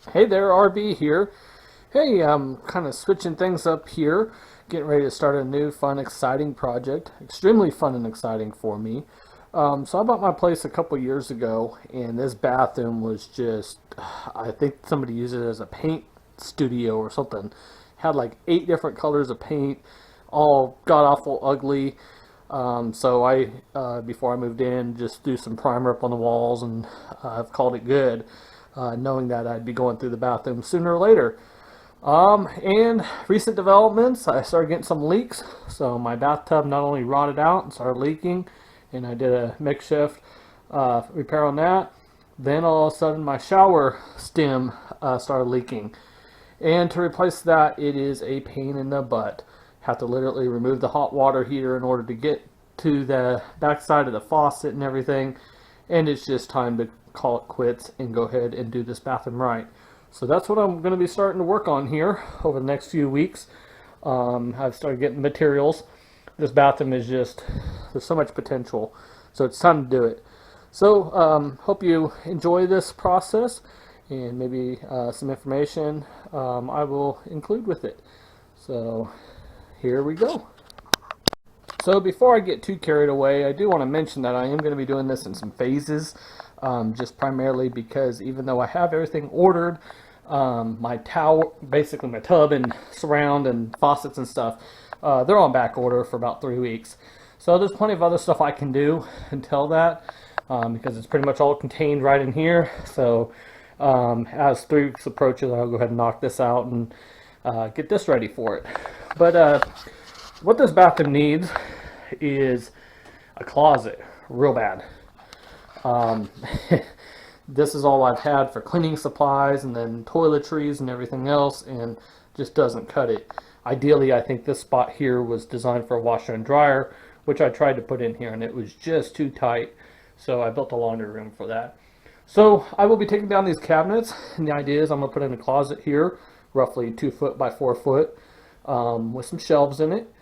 Hey there, RB here. Hey, I'm kind of switching things up here, getting ready to start a new fun, exciting project. Extremely fun and exciting for me. So I bought my place a couple years ago, and this bathroom was just, I think somebody used it as a paint studio or something. Had like 8 different colors of paint, all god awful ugly. Before I moved in, just threw some primer up on the walls, and I've called it good, knowing that I'd be going through the bathroom sooner or later. And recent developments, I started getting some leaks. So my bathtub not only rotted out and started leaking, and I did a makeshift repair on that. Then all of a sudden my shower stem started leaking. And to replace that, it is a pain in the butt. Have to literally remove the hot water heater in order to get to the back side of the faucet and everything. And it's just time to call it quits and go ahead and do this bathroom right. So that's what I'm going to be starting to work on here over the next few weeks. I've started getting materials. This bathroom is just, there's so much potential. So it's time to do it. So hope you enjoy this process, and maybe some information I will include with it. So here we go. So before I get too carried away, I do want to mention that I am going to be doing this in some phases, just primarily because even though I have everything ordered, my towel, basically my tub and surround and faucets and stuff, they're on back order for about 3 weeks. So there's plenty of other stuff I can do until that, because it's pretty much all contained right in here. So as 3 weeks approaches, I'll go ahead and knock this out and get this ready for it. But what this bathroom needs is a closet, real bad. This is all I've had for cleaning supplies and then toiletries and everything else, and just doesn't cut it. Ideally, I think this spot here was designed for a washer and dryer, which I tried to put in here, and it was just too tight. So I built a laundry room for that. So I will be taking down these cabinets, and the idea is I'm going to put in a closet here, roughly 2 foot by 4 foot, with some shelves in it.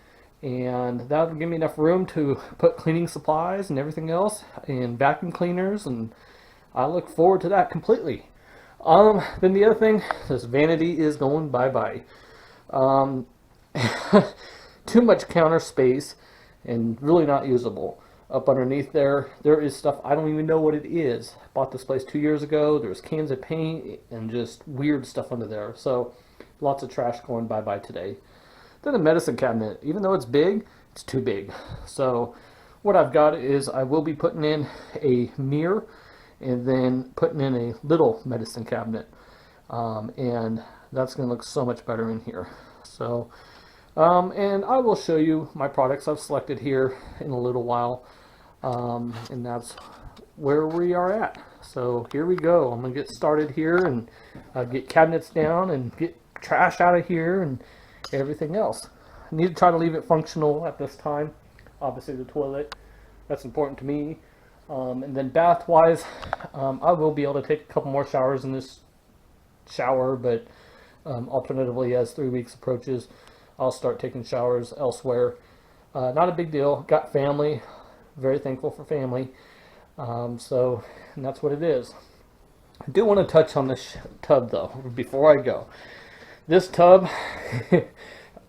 And that'll give me enough room to put cleaning supplies and everything else, and vacuum cleaners, and I look forward to that completely. Then the other thing, this vanity is going bye-bye. Too much counter space and really not usable. Up underneath there is stuff I don't even know what it is. Bought this place 2 years ago. There's cans of paint and just weird stuff under there. So lots of trash going bye-bye today. Then the medicine cabinet, even though it's big, it's too big. So what I've got is I will be putting in a mirror and then putting in a little medicine cabinet. And that's going to look so much better in here. So, and I will show you my products I've selected here in a little while. And that's where we are at. So here we go. I'm going to get started here and get cabinets down and get trash out of here and everything else. I need to try to leave it functional at this time. Obviously the toilet, that's important to me. And then bath wise, I will be able to take a couple more showers in this shower, but alternatively, as 3 weeks approaches, I'll start taking showers elsewhere. Not a big deal. Got family, very thankful for family. And that's what it is. I do want to touch on this tub though before I go. This tub,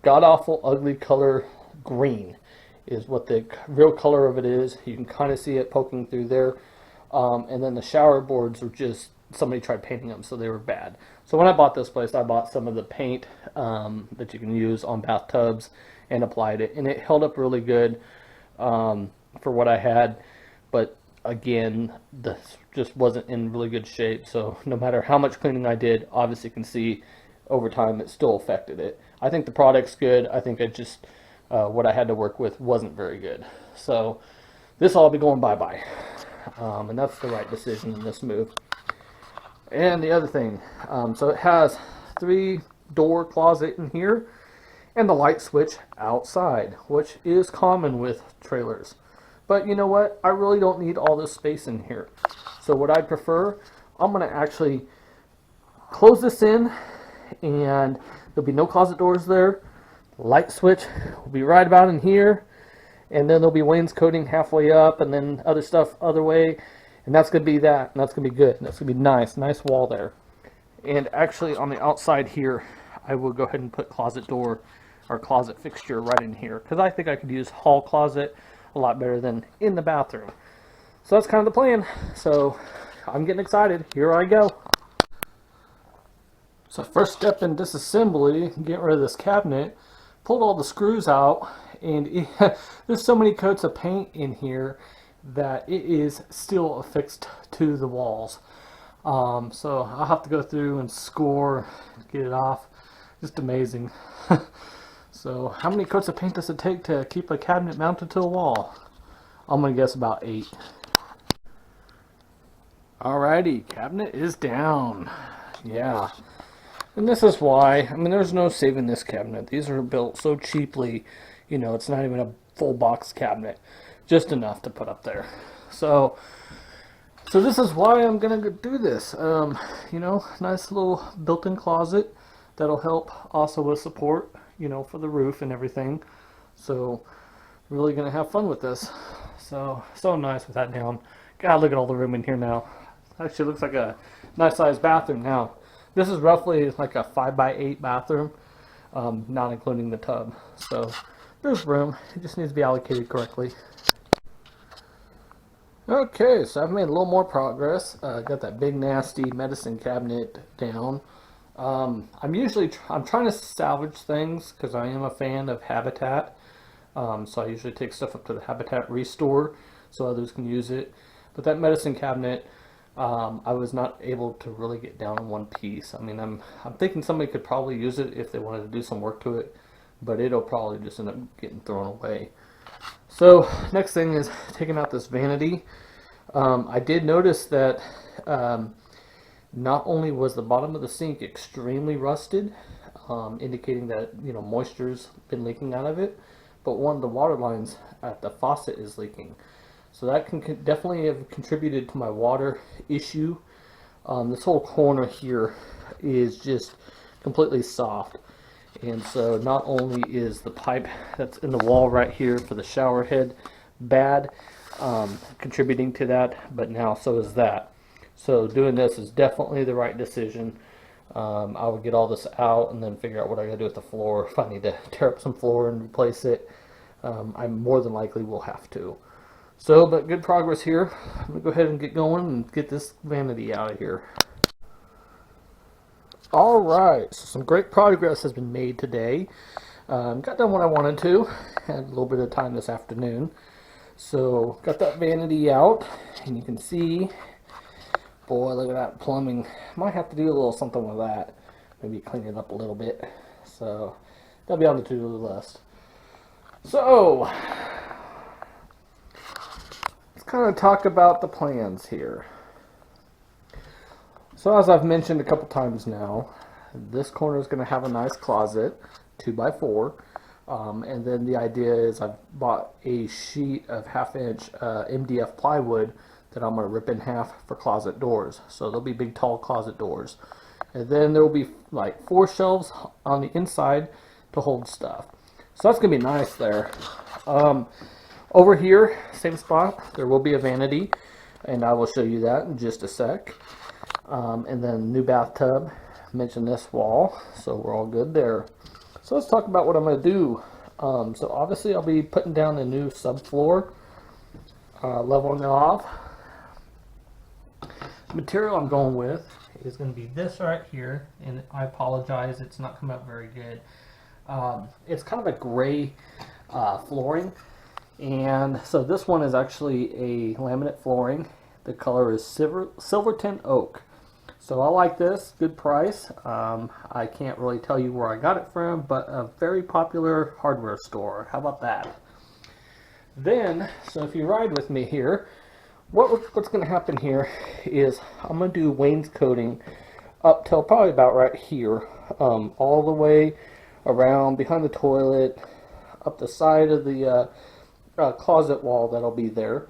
god awful ugly color green is what the real color of it is. You can kind of see it poking through there. And then the shower boards were just, somebody tried painting them, so they were bad. So when I bought this place, I bought some of the paint that you can use on bathtubs and applied it. And it held up really good for what I had. But again, this just wasn't in really good shape. So no matter how much cleaning I did, obviously you can see over time it still affected it. I think the product's good. I think it just what I had to work with wasn't very good. So this will all be going bye-bye. And that's the right decision in this move. And the other thing, so it has 3-door closet in here and the light switch outside, which is common with trailers. But you know what? I really don't need all this space in here. So what I prefer, I'm going to actually close this in, and there'll be no closet doors there. Light switch will be right about in here, and then there'll be wainscoting halfway up, and then other stuff other way, and that's going to be that, and that's going to be good. That's going to be nice wall there. And actually on the outside here, I will go ahead and put closet door or closet fixture right in here, because I think I could use hall closet a lot better than in the bathroom. So that's kind of the plan. So I'm getting excited. Here I go. So first step in disassembly, getting rid of this cabinet, pulled all the screws out, and there's so many coats of paint in here that it is still affixed to the walls. So I'll have to go through and score, get it off. Just amazing. So how many coats of paint does it take to keep a cabinet mounted to a wall? I'm gonna guess about 8. Alrighty, cabinet is down. Yeah. And this is why, I mean, there's no saving this cabinet. These are built so cheaply, you know, it's not even a full box cabinet. Just enough to put up there. So this is why I'm going to do this. You know, nice little built-in closet that'll help also with support, you know, for the roof and everything. So really going to have fun with this. So nice with that down. God, look at all the room in here now. Actually looks like a nice sized bathroom now. This is roughly like a 5x8 bathroom, not including the tub. So there's room. It just needs to be allocated correctly. Okay, so I've made a little more progress. Got that big nasty medicine cabinet down. I'm trying to salvage things because I am a fan of Habitat. So I usually take stuff up to the Habitat Restore so others can use it. But that medicine cabinet, I was not able to really get down in one piece. I mean, I'm thinking somebody could probably use it if they wanted to do some work to it, but it'll probably just end up getting thrown away. So next thing is taking out this vanity. I did notice that not only was the bottom of the sink extremely rusted, indicating that, you know, moisture's been leaking out of it, but one of the water lines at the faucet is leaking. So that can definitely have contributed to my water issue. This whole corner here is just completely soft. And so not only is the pipe that's in the wall right here for the shower head bad, contributing to that, but now so is that. So doing this is definitely the right decision. I would get all this out and then figure out what I gotta do with the floor. If I need to tear up some floor and replace it, I more than likely will have to. So, but good progress here. I'm gonna go ahead and get going and get this vanity out of here. Alright, so some great progress has been made today. Got done what I wanted to. Had a little bit of time this afternoon. So, got that vanity out, and you can see, boy, look at that plumbing. Might have to do a little something with that. Maybe clean it up a little bit. So, that'll be on the to-do list. So, let's kind of talk about the plans here. So as I've mentioned a couple times now, this corner is going to have a nice closet, 2x4, and then the idea is I've bought a sheet of 1/2-inch MDF plywood that I'm going to rip in half for closet doors. So there'll be big tall closet doors. And then there will be like 4 shelves on the inside to hold stuff. So that's going to be nice there. Over here, same spot, there will be a vanity, and I will show you that in just a sec. And then new bathtub, mentioned this wall, so we're all good there. So let's talk about what I'm going to do. So obviously I'll be putting down a new subfloor, leveling it off. The material I'm going with is going to be this right here, and I apologize, it's not coming up very good. It's kind of a gray flooring, and so this one is actually a laminate flooring. The color is Silverton Oak. So I like this, good price. I can't really tell you where I got it from, but a very popular hardware store. How about that? Then, so if you ride with me here, what's going to happen here is I'm going to do wainscoting up till probably about right here, all the way around behind the toilet, up the side of the closet wall that'll be there.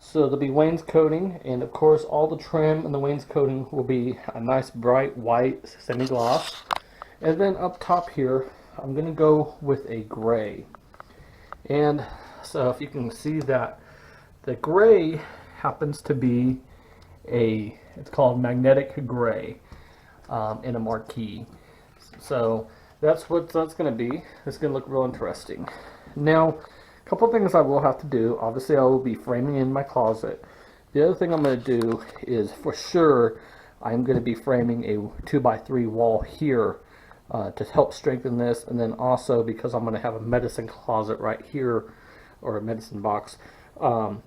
So there'll be wainscoting, and of course all the trim and the wainscoting will be a nice bright white semi-gloss. And then up top here, I'm going to go with a gray. And so if you can see that the gray happens to be it's called magnetic gray. and a marquee. So that's what that's going to be. It's going to look real interesting. Now, a couple things I will have to do. Obviously, I will be framing in my closet. The other thing I'm going to do is, for sure, I'm going to be framing a 2x3 wall here to help strengthen this, and then also because I'm going to have a medicine closet right here, or a medicine box,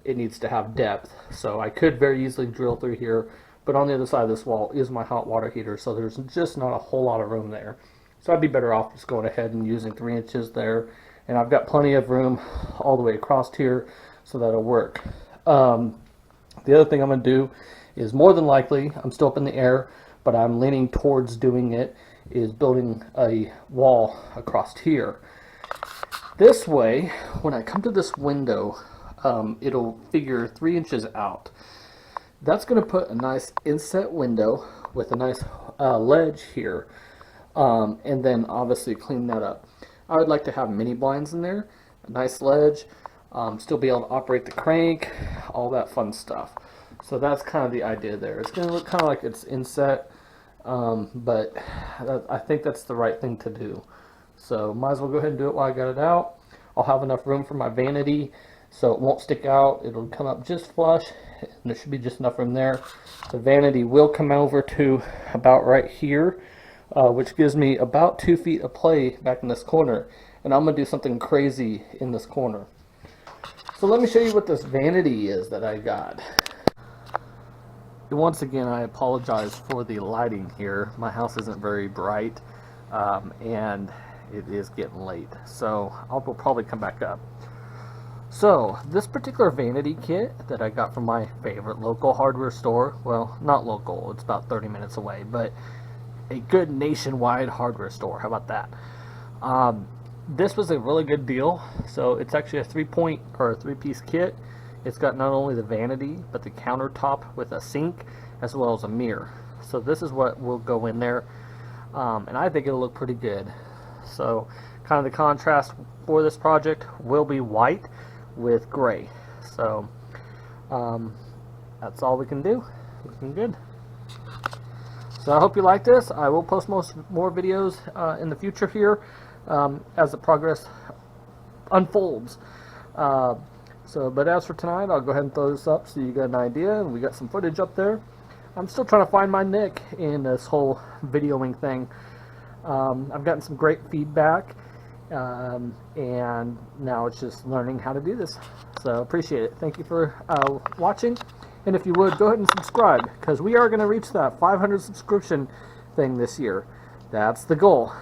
it needs to have depth. So I could very easily drill through here, but on the other side of this wall is my hot water heater, so there's just not a whole lot of room there. So I'd be better off just going ahead and using 3 inches there, and I've got plenty of room all the way across here, so that'll work. The other thing I'm going to do is, more than likely, I'm still up in the air, but I'm leaning towards doing it, is building a wall across here. This way, when I come to this window, it'll figure 3 inches out. That's going to put a nice inset window with a nice ledge here, and then obviously clean that up. I would like to have mini blinds in there, a nice ledge, still be able to operate the crank, all that fun stuff. So that's kind of the idea there. It's going to look kind of like it's inset, but I think that's the right thing to do. So might as well go ahead and do it while I got it out. I'll have enough room for my vanity so it won't stick out. It'll come up just flush, and there should be just enough room there. The vanity will come over to about right here, which gives me about 2 feet of play back in this corner. And I'm going to do something crazy in this corner. So let me show you what this vanity is that I got. Once again, I apologize for the lighting here. My house isn't very bright, and it is getting late, so I'll probably come back up. So this particular vanity kit that I got from my favorite local hardware store, well, not local, it's about 30 minutes away, but a good nationwide hardware store. How about that? This was a really good deal. So it's actually a 3-piece kit. It's got not only the vanity, but the countertop with a sink, as well as a mirror. So this is what will go in there, and I think it'll look pretty good. So kind of the contrast for this project will be white with gray. So that's all we can do. Looking good. So I hope you like this. I will post more videos in the future here as the progress unfolds. But as for tonight, I'll go ahead and throw this up so you get an idea, and we got some footage up there. I'm still trying to find my nick in this whole videoing thing. I've gotten some great feedback, and now it's just learning how to do this. So appreciate it. Thank you for watching, and if you would, go ahead and subscribe, because we are going to reach that 500 subscription thing this year. That's the goal.